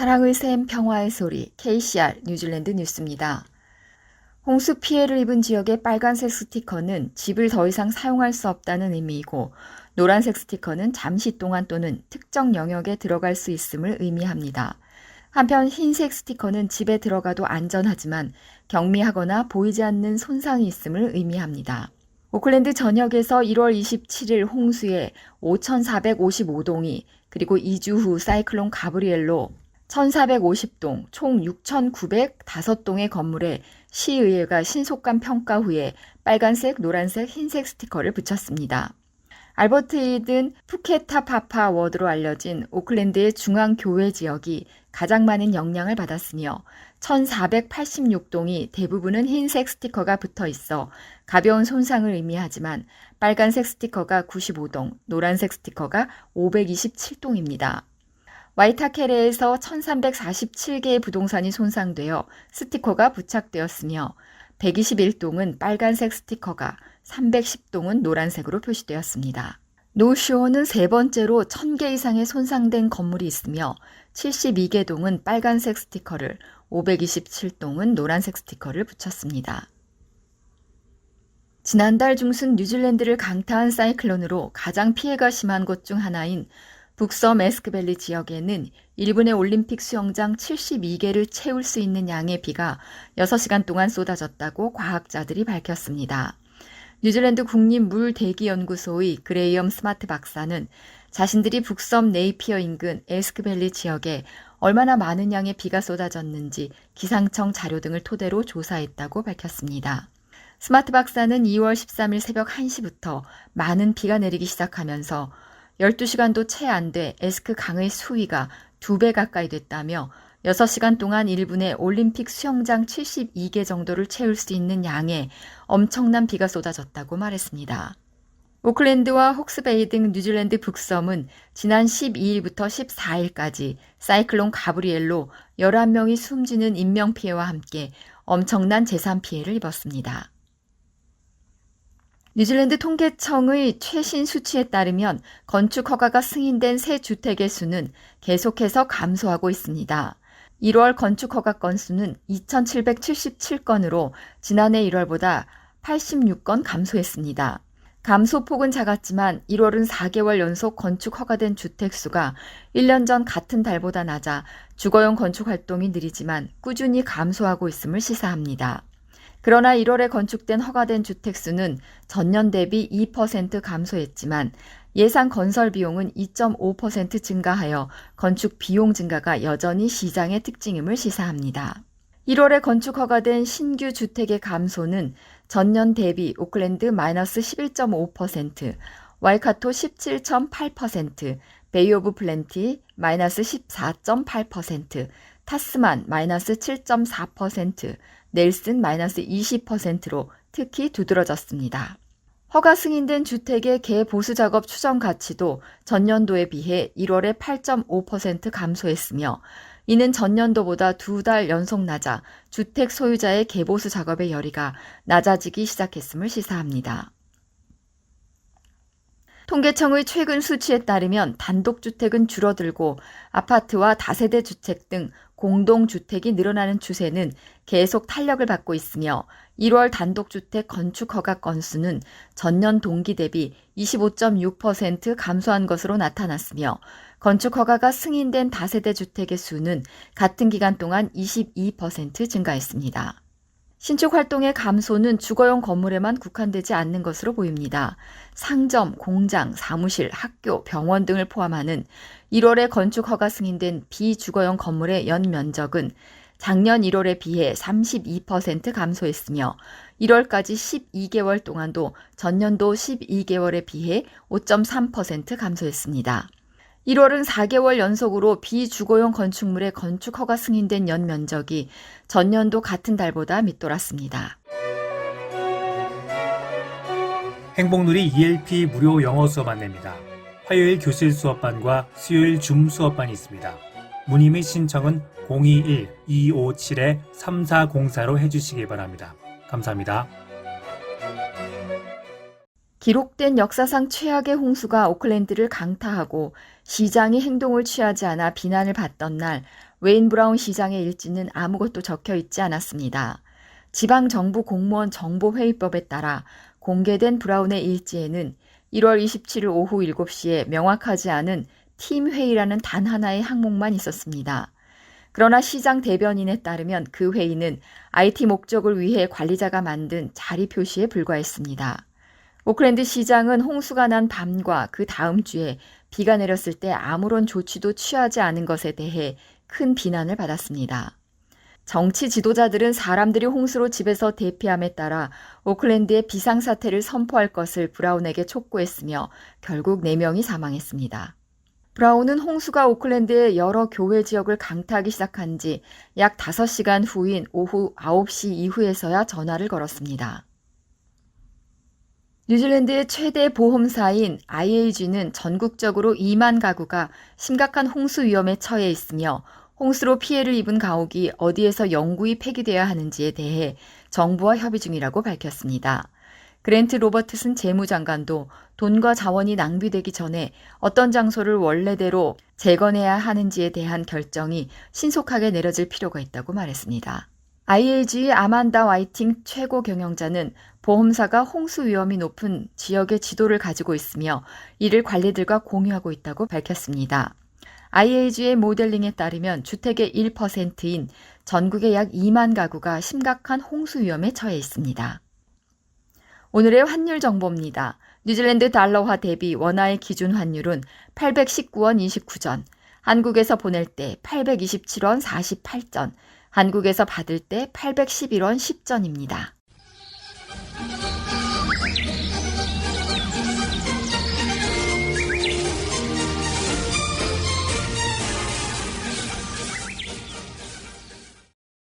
사랑의 샘 평화의 소리 KCR 뉴질랜드 뉴스입니다. 홍수 피해를 입은 지역의 빨간색 스티커는 집을 더 이상 사용할 수 없다는 의미이고 노란색 스티커는 잠시 동안 또는 특정 영역에 들어갈 수 있음을 의미합니다. 한편 흰색 스티커는 집에 들어가도 안전하지만 경미하거나 보이지 않는 손상이 있음을 의미합니다. 오클랜드 전역에서 1월 27일 홍수에 5,455동이 그리고 2주 후 사이클론 가브리엘로 1,450동, 총 6,905동의 건물에 시의회가 신속한 평가 후에 빨간색, 노란색, 흰색 스티커를 붙였습니다. 알버트 이든 푸케타파파 워드로 알려진 오클랜드의 중앙교외 지역이 가장 많은 영향을 받았으며 1,486동이 대부분은 흰색 스티커가 붙어 있어 가벼운 손상을 의미하지만 빨간색 스티커가 95동, 노란색 스티커가 527동입니다. 와이타케레에서 1,347개의 부동산이 손상되어 스티커가 부착되었으며 121동은 빨간색 스티커가 310동은 노란색으로 표시되었습니다. 노쇼어는 세 번째로 1,000개 이상의 손상된 건물이 있으며 72개 동은 빨간색 스티커를, 527동은 노란색 스티커를 붙였습니다. 지난달 중순 뉴질랜드를 강타한 사이클론으로 가장 피해가 심한 곳 중 하나인 북섬 에스크밸리 지역에는 일본의 올림픽 수영장 72개를 채울 수 있는 양의 비가 6시간 동안 쏟아졌다고 과학자들이 밝혔습니다. 뉴질랜드 국립물대기연구소의 그레이엄 스마트 박사는 자신들이 북섬 네이피어 인근 에스크밸리 지역에 얼마나 많은 양의 비가 쏟아졌는지 기상청 자료 등을 토대로 조사했다고 밝혔습니다. 스마트 박사는 2월 13일 새벽 1시부터 많은 비가 내리기 시작하면서 12시간도 채 안 돼 에스크 강의 수위가 2배 가까이 됐다며 6시간 동안 일본의 올림픽 수영장 72개 정도를 채울 수 있는 양의 엄청난 비가 쏟아졌다고 말했습니다. 오클랜드와 혹스베이 등 뉴질랜드 북섬은 지난 12일부터 14일까지 사이클론 가브리엘로 11명이 숨지는 인명피해와 함께 엄청난 재산 피해를 입었습니다. 뉴질랜드 통계청의 최신 수치에 따르면 건축 허가가 승인된 새 주택의 수는 계속해서 감소하고 있습니다. 1월 건축 허가 건수는 2,777건으로 지난해 1월보다 86건 감소했습니다. 감소폭은 작았지만 1월은 4개월 연속 건축 허가된 주택 수가 1년 전 같은 달보다 낮아 주거용 건축 활동이 느리지만 꾸준히 감소하고 있음을 시사합니다. 그러나 1월에 건축된 허가된 주택 수는 전년 대비 2% 감소했지만 예상 건설 비용은 2.5% 증가하여 건축 비용 증가가 여전히 시장의 특징임을 시사합니다. 1월에 건축 허가된 신규 주택의 감소는 전년 대비 오클랜드 마이너스 11.5%, 와이카토 17.8%, 베이 오브 플랜티 마이너스 14.8%, 타스만 마이너스 7.4%, 넬슨 마이너스 20%로 특히 두드러졌습니다. 허가 승인된 주택의 개보수 작업 추정 가치도 전년도에 비해 1월에 8.5% 감소했으며 이는 전년도보다 2달 연속 낮아 주택 소유자의 개보수 작업의 열의가 낮아지기 시작했음을 시사합니다. 통계청의 최근 수치에 따르면 단독주택은 줄어들고 아파트와 다세대 주택 등 공동주택이 늘어나는 추세는 계속 탄력을 받고 있으며 1월 단독주택 건축 허가 건수는 전년 동기 대비 25.6% 감소한 것으로 나타났으며 건축 허가가 승인된 다세대 주택의 수는 같은 기간 동안 22% 증가했습니다. 신축 활동의 감소는 주거용 건물에만 국한되지 않는 것으로 보입니다. 상점, 공장, 사무실, 학교, 병원 등을 포함하는 1월에 건축 허가 승인된 비주거용 건물의 연면적은 작년 1월에 비해 32% 감소했으며 1월까지 12개월 동안도 전년도 12개월에 비해 5.3% 감소했습니다. 1월은 4개월 연속으로 비주거용 건축물의 건축 허가 승인된 연면적이 전년도 같은 달보다 밑돌았습니다. 행복누리 ELP 무료 영어 수업 안내입니다. 화요일 교실 수업반과 수요일 줌 수업반이 있습니다. 문의 및 신청은 021-257-3404로 해주시기 바랍니다. 감사합니다. 기록된 역사상 최악의 홍수가 오클랜드를 강타하고 시장이 행동을 취하지 않아 비난을 받던 날 웨인 브라운 시장의 일지는 아무것도 적혀 있지 않았습니다. 지방정부 공무원 정보회의법에 따라 공개된 브라운의 일지에는 1월 27일 오후 7시에 명확하지 않은 팀회의라는 단 하나의 항목만 있었습니다. 그러나 시장 대변인에 따르면 그 회의는 IT 목적을 위해 관리자가 만든 자리 표시에 불과했습니다. 오클랜드 시장은 홍수가 난 밤과 그 다음 주에 비가 내렸을 때 아무런 조치도 취하지 않은 것에 대해 큰 비난을 받았습니다. 정치 지도자들은 사람들이 홍수로 집에서 대피함에 따라 오클랜드의 비상사태를 선포할 것을 브라운에게 촉구했으며 결국 4명이 사망했습니다. 브라운은 홍수가 오클랜드의 여러 교외 지역을 강타하기 시작한 지 약 5시간 후인 오후 9시 이후에서야 전화를 걸었습니다. 뉴질랜드의 최대 보험사인 IAG는 전국적으로 2만 가구가 심각한 홍수 위험에 처해 있으며 홍수로 피해를 입은 가옥이 어디에서 영구히 폐기되어야 하는지에 대해 정부와 협의 중이라고 밝혔습니다. 그랜트 로버트슨 재무장관도 돈과 자원이 낭비되기 전에 어떤 장소를 원래대로 재건해야 하는지에 대한 결정이 신속하게 내려질 필요가 있다고 말했습니다. IAG의 아만다 와이팅 최고 경영자는 보험사가 홍수 위험이 높은 지역의 지도를 가지고 있으며 이를 관리들과 공유하고 있다고 밝혔습니다. IAG의 모델링에 따르면 주택의 1%인 전국의 약 2만 가구가 심각한 홍수 위험에 처해 있습니다. 오늘의 환율 정보입니다. 뉴질랜드 달러화 대비 원화의 기준 환율은 819원 29전, 한국에서 보낼 때 827원 48전, 한국에서 받을 때 811원 10전입니다.